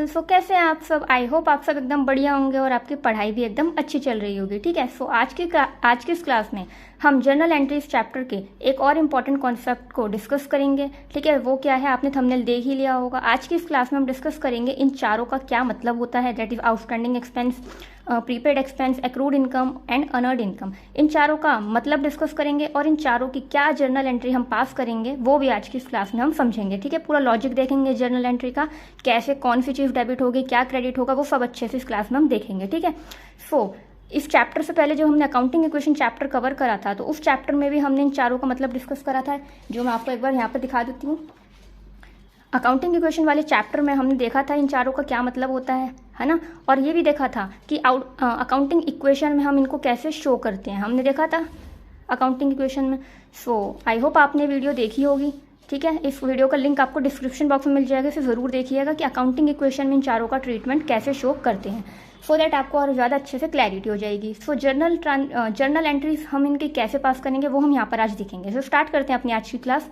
सो कैसे हैं आप सब। आई होप आप सब एकदम बढ़िया होंगे और आपकी पढ़ाई भी एकदम अच्छी चल रही होगी। ठीक है, सो आज की इस क्लास में हम जर्नल एंट्रीज चैप्टर के एक और इम्पॉर्टेंट कॉन्सेप्ट को डिस्कस करेंगे। ठीक है, वो क्या है आपने थंबनेल देख ही लिया होगा। आज की इस क्लास में हम डिस्कस करेंगे इन चारों का क्या मतलब होता है, that is outstanding expense, prepaid expense, accrued income and unearned income. इन चारों का मतलब डिस्कस करेंगे और इन चारों की क्या जर्नल एंट्री हम पास करेंगे वो भी आज की इस क्लास में हम समझेंगे। ठीक है, पूरा लॉजिक देखेंगे जर्नल एंट्री का, कैसे कौन सी चीज़ डेबिट होगी, क्या क्रेडिट होगा, वो सब अच्छे से इस क्लास में हम देखेंगे। ठीक है, सो इस चैप्टर से पहले जो हमने अकाउंटिंग इक्वेशन चैप्टर कवर करा था, तो उस चैप्टर में भी हमने इन चारों का मतलब डिस्कस करा था, जो मैं आपको एक बार यहाँ पर दिखा देती हूँ। अकाउंटिंग इक्वेशन वाले चैप्टर में हमने देखा था इन चारों का क्या मतलब होता है ना, और ये भी देखा था कि अकाउंटिंग इक्वेशन में हम इनको कैसे शो करते हैं, हमने देखा था अकाउंटिंग इक्वेशन में। सो आई होप आपने वीडियो देखी होगी। ठीक है, इस वीडियो का लिंक आपको डिस्क्रिप्शन बॉक्स में मिल जाएगा, इसे ज़रूर देखिएगा कि अकाउंटिंग इक्वेशन में इन चारों का ट्रीटमेंट कैसे शो करते हैं, सो दैट आपको और ज़्यादा अच्छे से क्लैरिटी हो जाएगी। सो जर्नल एंट्रीज हम इनके कैसे पास करेंगे वो हम यहाँ पर आज देखेंगे। सो स्टार्ट करते हैं अपनी आज की क्लास।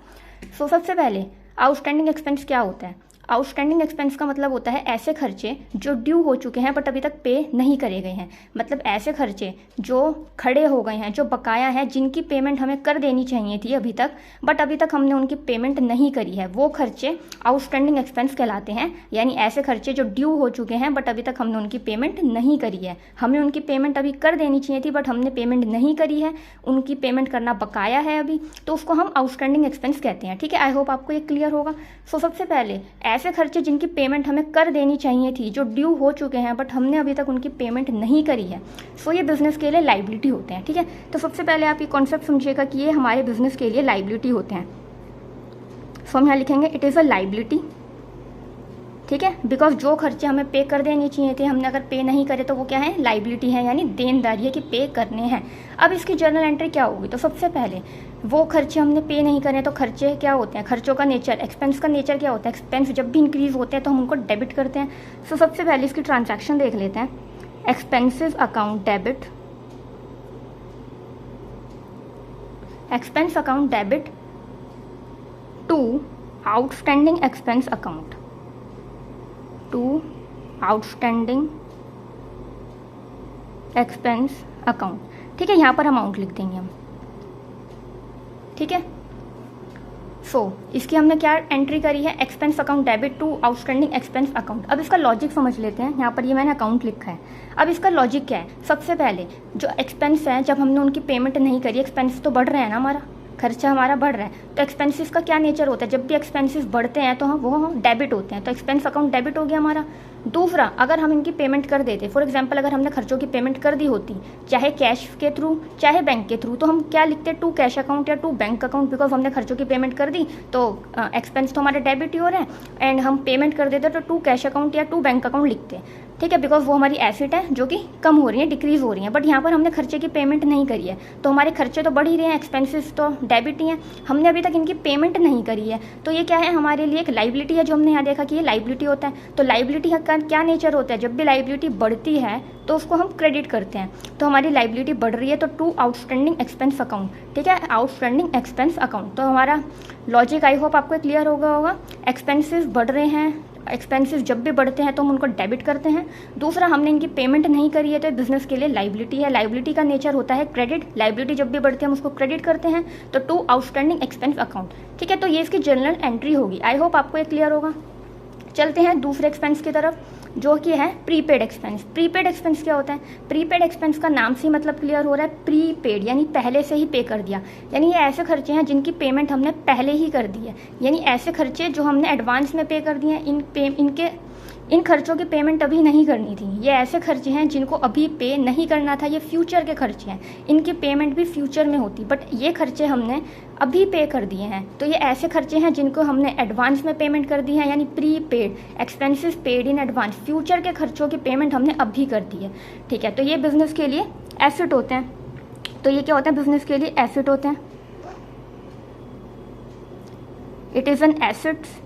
सो सबसे पहले आउटस्टैंडिंग एक्सपेंस क्या होता है। आउटस्टैंडिंग एक्सपेंस का मतलब होता है ऐसे खर्चे जो ड्यू हो चुके हैं बट अभी तक पे नहीं करे गए हैं, मतलब ऐसे खर्चे जो खड़े हो गए हैं, जो बकाया है, जिनकी पेमेंट हमें कर देनी चाहिए थी अभी तक, बट अभी तक हमने उनकी पेमेंट नहीं करी है, वो खर्चे आउटस्टैंडिंग एक्सपेंस कहलाते हैं। यानी ऐसे खर्चे जो ड्यू हो चुके हैं बट अभी तक हमने उनकी पेमेंट नहीं करी है, हमें उनकी पेमेंट अभी कर देनी चाहिए थी बट हमने पेमेंट नहीं करी है, उनकी पेमेंट करना बकाया है अभी, तो उसको हम आउटस्टैंडिंग एक्सपेंस कहते हैं। ठीक है, आई होप आपको ये क्लियर होगा। सो सबसे पहले ऐसे खर्चे जिनकी पेमेंट हमें कर देनी चाहिए थी, जो ड्यू हो चुके हैं बट हमने अभी तक उनकी पेमेंट नहीं करी है, सो ये बिजनेस के लिए लाइबिलिटी होते हैं। ठीक है, तो सबसे पहले आप ये कॉन्सेप्ट समझिएगा कि ये हमारे बिजनेस के लिए लाइबिलिटी होते हैं। सो हम यहाँ लिखेंगे इट इज़ अ लाइबिलिटी। ठीक है, बिकॉज जो खर्चे हमें पे कर देने चाहिए थे, हमने अगर पे नहीं करे तो वो क्या है, लाइबिलिटी है, यानी देनदारी है कि पे करने हैं। अब इसकी जर्नल एंट्री क्या होगी, तो सबसे पहले वो खर्चे हमने पे नहीं करे तो खर्चे क्या होते हैं, खर्चों का नेचर, एक्सपेंस का नेचर क्या होता है, एक्सपेंस जब भी इंक्रीज होते हैं तो हम उनको डेबिट करते हैं। सो सबसे पहले इसकी ट्रांजैक्शन देख लेते हैं। Expensive account debit, expense account debit to outstanding expense account, to outstanding expense account. ठीक है, यहाँ पर अमाउंट लिख देंगे हम। ठीक है, सो इसकी हमने क्या एंट्री करी है, expense account debit to outstanding expense account. अब इसका लॉजिक समझ लेते हैं। यहाँ पर ये मैंने अकाउंट लिखा है। अब इसका लॉजिक क्या है, सबसे पहले जो एक्सपेंस है, जब हमने उनकी पेमेंट नहीं करी, एक्सपेंस तो बढ़ रहे हैं ना, हमारा खर्चा हमारा बढ़ रहा है, तो एक्सपेंसेस का क्या नेचर होता है, जब भी एक्सपेंसेस बढ़ते हैं तो वो डेबिट होते हैं, तो एक्सपेंस अकाउंट डेबिट हो गया हमारा। दूसरा, अगर हम इनकी पेमेंट कर देते, फॉर एग्जांपल अगर हमने खर्चों की पेमेंट कर दी होती, चाहे कैश के थ्रू चाहे बैंक के थ्रू, तो हम क्या लिखते, टू कैश अकाउंट या टू बैंक अकाउंट, बिकॉज हमने खर्चों की पेमेंट कर दी तो एक्सपेंस तो हमारे डेबिट ही हो रहे हैं, एंड हम पेमेंट कर देते तो टू कैश अकाउंट या टू बैंक अकाउंट लिखते। ठीक है, बिकॉज वो हमारी एसेट है जो कि कम हो रही है, डिक्रीज हो रही है, बट यहाँ पर हमने खर्चे की पेमेंट नहीं करी है, तो हमारे खर्चे तो बढ़ ही रहे हैं, एक्सपेंसेस तो डेबिट ही हैं, हमने अभी तक इनकी पेमेंट नहीं करी है, तो ये क्या है, हमारे लिए एक लाइबिलिटी है, जो हमने यहाँ देखा कि ये लाइबिलिटी होता है। तो लाइबिलिटी का क्या नेचर होता है, जब भी लाइबिलिटी बढ़ती है तो उसको हम क्रेडिट करते हैं, तो हमारी लाइबिलिटी बढ़ रही है तो टू आउटस्टैंडिंग एक्सपेंस अकाउंट। ठीक है, आउटस्टैंडिंग एक्सपेंस अकाउंट, तो हमारा लॉजिक आई होप आपको क्लियर होगा। एक्सपेंसेस बढ़ रहे हैं, एक्सपेंसेस जब भी बढ़ते हैं तो हम उनको डेबिट करते हैं। दूसरा, हमने इनकी पेमेंट नहीं करी है तो बिजनेस के लिए लाइबिलिटी है, लाइबिलिटी का नेचर होता है क्रेडिट, लाइबिलिटी जब भी बढ़ती है हम उसको क्रेडिट करते हैं, तो टू आउटस्टैंडिंग एक्सपेंस अकाउंट। ठीक है, तो ये इसकी जर्नल एंट्री होगी। आई होप आपको ये क्लियर होगा। चलते हैं दूसरे एक्सपेंस की तरफ, जो कि है प्रीपेड एक्सपेंस। प्रीपेड एक्सपेंस क्या होता है, प्रीपेड एक्सपेंस का नाम से मतलब क्लियर हो रहा है, प्रीपेड यानी पहले से ही पे कर दिया, यानी ये ऐसे खर्चे हैं जिनकी पेमेंट हमने पहले ही कर दी है, यानी ऐसे खर्चे जो हमने एडवांस में पे कर दिए हैं, इन खर्चों की पेमेंट अभी नहीं करनी थी, ये ऐसे खर्चे हैं जिनको अभी पे नहीं करना था, ये फ्यूचर के खर्चे हैं, इनकी पेमेंट भी फ्यूचर में होती, बट ये खर्चे हमने अभी पे कर दिए हैं, तो ये ऐसे खर्चे हैं जिनको हमने एडवांस में पेमेंट कर दी है, यानी prepaid, expenses paid in advance, future के खर्चों की पेमेंट हमने अभी कर दी है। ठीक है, तो ये बिजनेस के लिए एसेट होते हैं, तो ये क्या होता है, बिजनेस के लिए एसेट होते हैं, इट इज़ एन एसेट्स।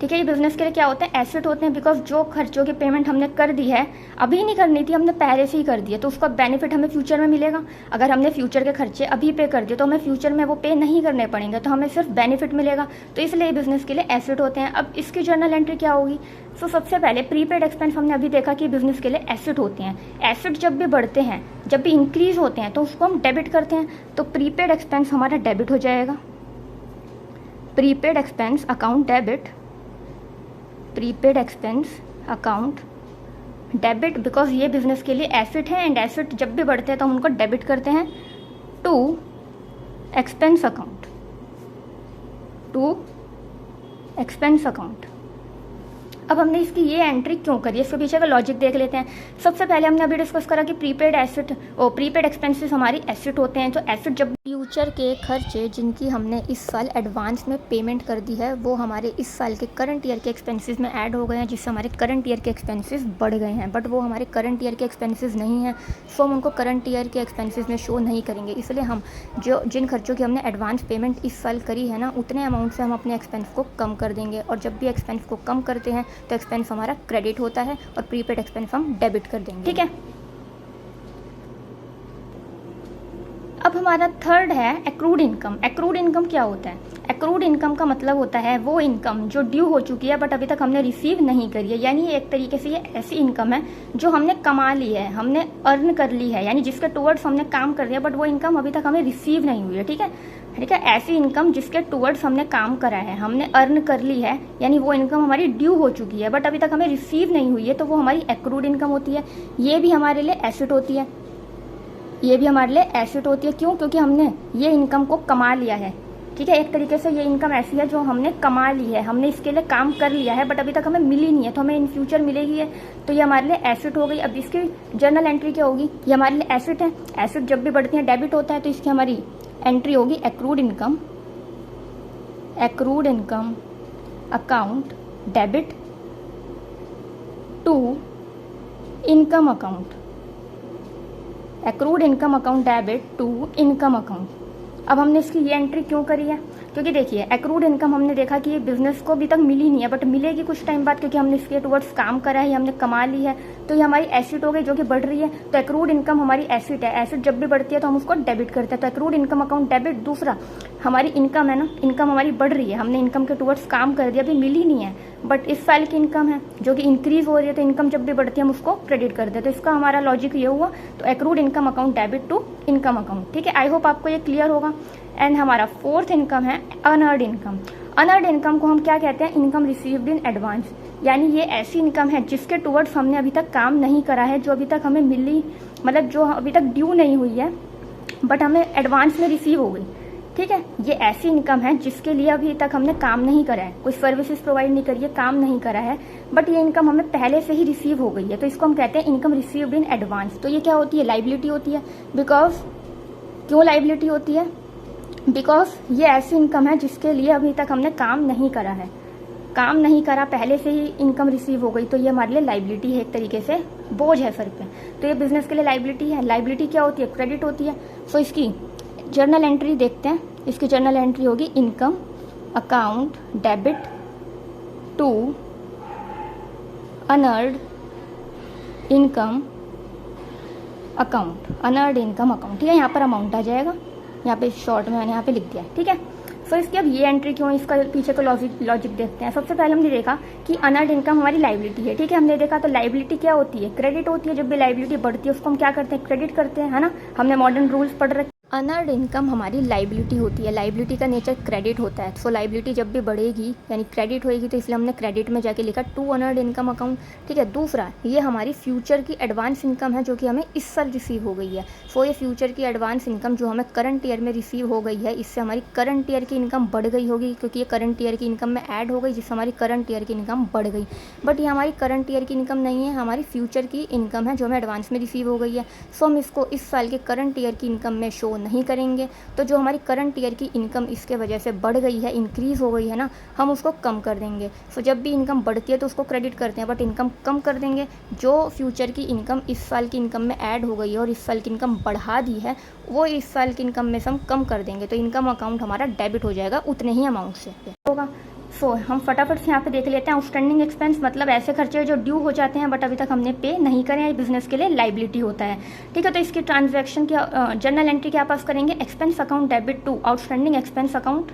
ठीक है। ये बिजनेस के लिए क्या होते हैं, एसेट होते हैं, बिकॉज जो खर्चों की पेमेंट हमने कर दी है, अभी नहीं करनी थी, हमने पहले से ही कर दिया, तो उसका बेनिफिट हमें फ्यूचर में मिलेगा। अगर हमने फ्यूचर के खर्चे अभी पे कर दिए तो हमें फ्यूचर में वो पे नहीं करने पड़ेंगे, तो हमें सिर्फ बेनिफिट मिलेगा। तो इसलिए बिजनेस के लिए एसेट होते हैं। अब इसकी जर्नल एंट्री क्या होगी? सो सबसे पहले प्रीपेड एक्सपेंस हमने अभी देखा कि बिजनेस के लिए एसेट होते हैं। एसेट जब भी बढ़ते हैं, जब भी इंक्रीज होते हैं, तो उसको हम डेबिट करते हैं। तो प्रीपेड एक्सपेंस हमारा डेबिट हो जाएगा। Prepaid expense account debit, prepaid expense account debit, because ये बिजनेस के लिए एसेट है, एंड एसेट जब भी बढ़ते हैं तो हम उनको डेबिट करते हैं to expense account, to expense account. अब हमने इसकी ये एंट्री क्यों करी, इसके पीछे का लॉजिक देख लेते हैं। सबसे पहले हमने अभी डिस्कस करा कि प्रीपेड एसेट और प्रीपेड एक्सपेंसेस हमारी एसेट होते हैं। तो एसेट जब फ्यूचर के खर्चे जिनकी हमने इस साल एडवांस में पेमेंट कर दी है, वो हमारे इस साल के करंट ईयर के एक्सपेंसेस में ऐड हो गए हैं, जिससे हमारे करंट ईयर के एक्सपेंसेस बढ़ गए हैं। बट वो हमारे करंट ईयर के एक्सपेंसेस नहीं हैं, सो हम उनको करंट ईयर के एक्सपेंसेस में शो नहीं करेंगे। इसलिए हम जिन खर्चों की हमने एडवांस पेमेंट इस साल करी है ना, उतने अमाउंट से हम अपने एक्सपेंस को कम कर देंगे। और जब भी एक्सपेंस को कम करते हैं तो एक्सपेंस हमारा क्रेडिट होता है और प्रीपेड एक्सपेंस हम डेबिट कर देंगे, ठीक है। अब हमारा थर्ड है एक्रूड इनकम। एक्रूड इनकम क्या होता है? एक्रूड इनकम का मतलब होता है वो इनकम जो ड्यू हो चुकी है बट अभी तक हमने रिसीव नहीं करी है। यानी एक तरीके से ये ऐसी इनकम है जो हमने कमा ली है, हमने अर्न कर ली है, यानी जिसके टुवर्ड्स हमने काम कर लिया, बट वो इनकम अभी तक हमें रिसीव नहीं हुई है, ठीक है। ठीक है, ऐसी इनकम जिसके टुवर्ड्स हमने काम करा है, हमने अर्न कर ली है, यानी वो इनकम हमारी ड्यू हो चुकी है बट अभी तक हमें रिसीव नहीं हुई है, तो वो हमारी एक्रूड इनकम होती है। ये भी हमारे लिए एसेट होती है, ये भी हमारे लिए एसेट होती है। क्यों? क्योंकि हमने ये इनकम को कमा लिया है, ठीक है। एक तरीके से ये इनकम ऐसी है जो हमने कमा ली है, हमने इसके लिए काम कर लिया है बट अभी तक हमें मिली नहीं है, तो हमें इन फ्यूचर मिलेगी है, तो ये हमारे लिए एसेट हो गई। अब इसकी जर्नल एंट्री क्या होगी? ये हमारे लिए एसेट है। एसेट जब भी बढ़ती है डेबिट होता है, तो इसकी हमारी एंट्री होगी accrued income, accrued income account debit to income account, accrued income account debit to income account. अब हमने इसकी ये एंट्री क्यों करी है? क्योंकि देखिए एक्रूड इनकम हमने देखा कि ये बिजनेस को अभी तक मिली नहीं है बट मिलेगी कुछ टाइम बाद, क्योंकि हमने इसके टुवर्ड्स काम करा है, हमने कमा ली है, तो ये हमारी एसेट हो गई जो कि बढ़ रही है। तो एक्रूड इनकम हमारी एसेट है, एसेट जब भी बढ़ती है तो हम उसको डेबिट करते हैं, तो एक्रूड इनकम अकाउंट डेबिट। दूसरा हमारी इनकम है ना, इनकम हमारी बढ़ रही है, हमने इनकम के टुवर्ड्स काम कर दिया, अभी मिली नहीं है बट इस साल की इनकम है जो कि इंक्रीज हो रही है, तो इनकम जब भी बढ़ती है हम उसको क्रेडिट कर देते हैं। तो इसका हमारा लॉजिक ये हुआ, तो accrued income account debit to income account, ठीक है। आई होप आपको ये क्लियर होगा। एंड हमारा फोर्थ इनकम है अनअर्न्ड इनकम। अनअर्न्ड इनकम को हम क्या कहते हैं? इनकम रिसीव्ड इन एडवांस, यानी ये ऐसी इनकम है जिसके टुवर्ड्स हमने अभी तक काम नहीं करा है, जो अभी तक हमें मिली, मतलब जो अभी तक ड्यू नहीं हुई है बट हमें एडवांस में रिसीव हो गई, ठीक है। ये ऐसी इनकम है जिसके लिए अभी तक हमने काम नहीं करा है, कोई सर्विसेज प्रोवाइड नहीं करी है, काम नहीं करा है, बट ये इनकम हमें पहले से ही रिसीव हो गई है, तो इसको हम कहते हैं इनकम रिसीव्ड इन एडवांस। तो ये क्या होती है? लाइबिलिटी होती है। बिकॉज क्यों लाइबिलिटी होती है? बिकॉज ये ऐसी इनकम है जिसके लिए अभी तक हमने काम नहीं करा है, काम नहीं करा, पहले से ही इनकम रिसीव हो गई, तो ये हमारे लिए लाइबिलिटी है, एक तरीके से बोझ है सर पे, तो ये बिजनेस के लिए लाइबिलिटी है। लाइबिलिटी क्या होती है? क्रेडिट होती है। सो इसकी जर्नल एंट्री देखते हैं। इसकी जर्नल एंट्री होगी income account debit to unearned income account, unearned income account, ठीक है। यहाँ पर अमाउंट आ जाएगा, यहाँ पे शॉर्ट में मैंने यहाँ पे लिख दिया है, ठीक है। सो इसकी अब ये एंट्री क्यों, इसका पीछे का लॉजिक देखते हैं। सबसे पहले हमने देखा कि अनअर्न्ड इनकम हमारी लाइबिलिटी है, ठीक है। हमने देखा तो लाइबिलिटी क्या होती है? क्रेडिट होती है। जब भी लाइबिलिटी बढ़ती है उसको हम क्या करते हैं? क्रेडिट करते हैं, है ना। हमने मॉडर्न रूल्स पढ़ रखे। अनअर्न्ड इनकम हमारी लाइबिलिटी होती है, लाइबिलिटी का नेचर क्रेडिट होता है। सो लाइबिलिटी जब भी बढ़ेगी यानी क्रेडिट होएगी, तो इसलिए हमने क्रेडिट में जाके लिखा टू अनअर्न्ड इनकम अकाउंट, ठीक है। दूसरा, ये हमारी फ्यूचर की एडवांस इनकम है जो कि हमें इस साल रिसीव हो गई है। सो ये फ्यूचर की एडवांस इनकम जो हमें करंट ईयर में रिसीव हो गई है, इससे हमारी करंट ईयर की इनकम बढ़ गई होगी, क्योंकि ये करंट ईयर की इनकम में ऐड हो गई, जिससे हमारी करंट ईयर की इनकम बढ़ गई। बट ये हमारी करंट ईयर की इनकम नहीं है, हमारी फ्यूचर की इनकम है जो हमें एडवांस में रिसीव हो गई है। सो हम इसको इस साल के करंट ईयर की इनकम में शो नहीं करेंगे। तो जो हमारी करंट ईयर की इनकम इसके वजह से बढ़ गई है, इंक्रीज हो गई है ना, हम उसको कम कर देंगे। सो जब भी इनकम बढ़ती है तो उसको क्रेडिट करते हैं, बट इनकम कम कर देंगे। जो फ्यूचर की इनकम इस साल की इनकम में ऐड हो गई है और इस साल की इनकम बढ़ा दी है, वो इस साल की इनकम में से हम कम कर देंगे, तो इनकम अकाउंट हमारा डेबिट हो जाएगा उतने ही अमाउंट से होगा। सो हम फटाफट से यहाँ पे देख लेते हैं आउटस्टैंडिंग एक्सपेंस मतलब ऐसे खर्चे जो ड्यू हो जाते हैं बट अभी तक हमने पे नहीं करे हैं, बिजनेस के लिए लाइबिलिटी होता है। ठीक है, तो इसकी ट्रांजैक्शन की जर्नल एंट्री क्या पास करेंगे, expense account debit to outstanding expense account.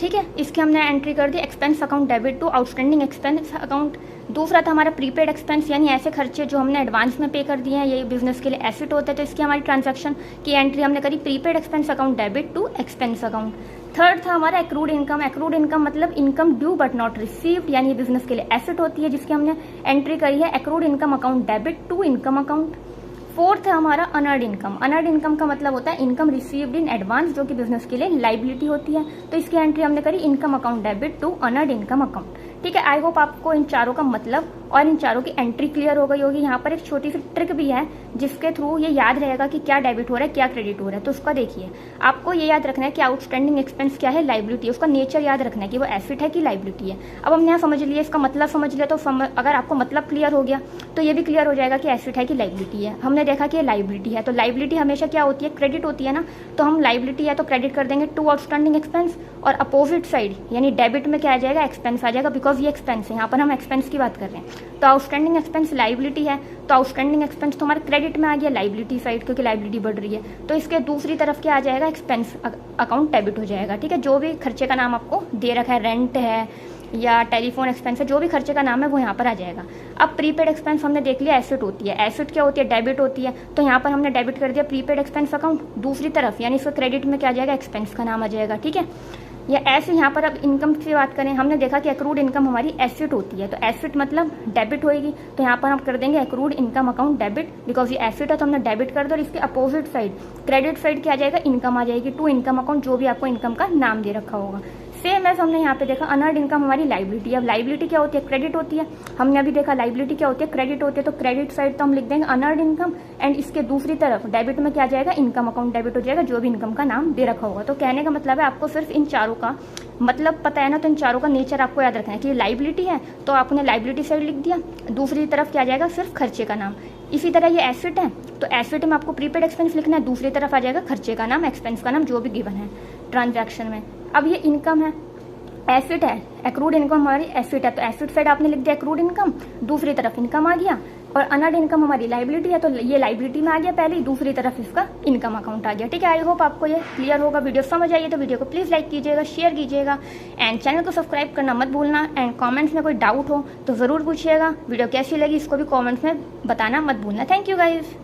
ठीक है, इसकी हमने एंट्री कर दी expense account debit to outstanding expense account. दूसरा था हमारा प्रीपेड एक्सपेंस यानी ऐसे खर्चे जो हमने एडवांस में पे कर दिए हैं, ये बिजनेस के लिए एसेट होता है, तो इसकी हमारी ट्रांजैक्शन की एंट्री हमने करी prepaid expense account debit to expense account. Third था हमारा एक्रूड इनकम। एक्रूड इनकम मतलब income due but not received यानी बिजनेस के लिए एसेट होती है, जिसकी हमने एंट्री करी है accrued income account debit to income account. Fourth है हमारा अनर्ड इनकम। अनर्ड इनकम का मतलब होता है इनकम रिसीव्ड इन एडवांस जो कि बिजनेस के लिए लाइबिलिटी होती है, तो इसकी एंट्री हमने करी income account debit to unearned income account. ठीक है, आई होप आपको इन चारों का मतलब और इन चारों की एंट्री क्लियर हो गई होगी। यहाँ पर एक छोटी सी ट्रिक भी है जिसके थ्रू ये याद रहेगा कि क्या डेबिट हो रहा है क्या क्रेडिट हो रहा है। तो उसका देखिए, आपको ये याद रखना है कि आउटस्टैंडिंग एक्सपेंस क्या है, लाइबिलिटी है, उसका नेचर याद रखना है कि वो एसेट है कि लाइबिलिटी है। अब हमने यहाँ समझ लिया, इसका मतलब समझ लिया, तो अगर आपको मतलब क्लियर हो गया तो ये भी क्लियर हो जाएगा कि एसेट है कि लाइबिलिटी है। हमने देखा कि ये लाइबिलिटी है, तो लाइबिलिटी हमेशा क्या होती है, क्रेडिट होती है ना, तो हम लाइबिलिटी है तो क्रेडिट कर देंगे टू आउटस्टैंडिंग एक्सपेंस, और अपोजिट साइड यानी डेबिट में क्या आ जाएगा, एक्सपेंस आ जाएगा, बिकॉज ये एक्सपेंस है, यहाँ पर हम एक्सपेंस की बात कर रहे हैं। तो आउटस्टैंडिंग एक्सपेंस लाइबिलिटी है, तो आउटस्टैंडिंग एक्सपेंस तो हमारे क्रेडिट में आ गया लाइबिलिटी साइड, क्योंकि लाइबिलिटी बढ़ रही है, तो इसके दूसरी तरफ क्या आ जाएगा, एक्सपेंस अकाउंट डेबिट हो जाएगा। ठीक है, जो भी खर्चे का नाम आपको दे रखा है, रेंट है या टेलीफोन एक्सपेंस है, जो भी खर्चे का नाम है वो यहाँ पर आ जाएगा। अब प्रीपेड एक्सपेंस हमने देख लिया एसेट होती है, एसेट क्या होती है, डेबिट होती है, तो यहाँ पर हमने डेबिट कर दिया प्रीपेड एक्सपेंस अकाउंट। दूसरी तरफ यानी इसका क्रेडिट में क्या आ जाएगा, एक्सपेंस का नाम आ जाएगा। ठीक है, या ऐसे यहाँ पर अब इनकम की बात करें, हमने देखा कि एक्रूड इनकम हमारी एसेट होती है, तो एसेट मतलब डेबिट होएगी, तो यहाँ पर हम कर देंगे accrued income account debit, because ये एसेट है तो हमने डेबिट कर दो, और इसके अपोजिट साइड क्रेडिट साइड क्या आ जाएगा, इनकम आ जाएगी टू इनकम अकाउंट, जो भी आपको इनकम का नाम दे रखा होगा। सेम एज हमने यहाँ पे देखा अनर्ड इनकम हमारी लाइबिलिटी है। अब लाइबिलिटी क्या होती है, क्रेडिट होती है, हमने अभी देखा लाइबिलिटी क्या होती है, क्रेडिट होती है, तो क्रेडिट साइड तो हम लिख देंगे अनर्ड इनकम, एंड इसके दूसरी तरफ डेबिट में क्या जाएगा, इनकम अकाउंट डेबिट हो जाएगा, जो भी इनकम का नाम दे रखा होगा। तो कहने का मतलब है आपको सिर्फ इन चारों का मतलब पता है ना, तो इन चारों का नेचर आपको याद रखना है कि लाइबिलिटी है तो आपने लाइबिलिटी साइड लिख दिया, दूसरी तरफ क्या जाएगा, सिर्फ खर्चे का नाम। इसी तरह ये एसेट है तो एसेट में आपको प्रीपेड एक्सपेंस लिखना है, दूसरी तरफ आ जाएगा खर्चे का नाम, एक्सपेंस का नाम, जो भी गिवन है ट्रांजैक्शन में। अब ये इनकम है, एसेट है, एक्रूड इनकम हमारी एसेट है, तो एसेट साइड आपने लिख दिया एक्रूड इनकम, दूसरी तरफ इनकम आ गया, और अनर्ड इनकम हमारी लाइबिलिटी है तो ये लाइबिलिटी में आ गया पहले, दूसरी तरफ इसका इनकम अकाउंट आ गया। ठीक है, आई होप आपको ये क्लियर होगा। वीडियो समझ आइए तो वीडियो को प्लीज़ लाइक कीजिएगा, शेयर कीजिएगा, एंड चैनल को सब्सक्राइब करना मत भूलना, एंड कमेंट्स में कोई डाउट हो तो ज़रूर पूछिएगा। वीडियो कैसी लगी इसको भी कमेंट्स में बताना मत भूलना। Thank you guys.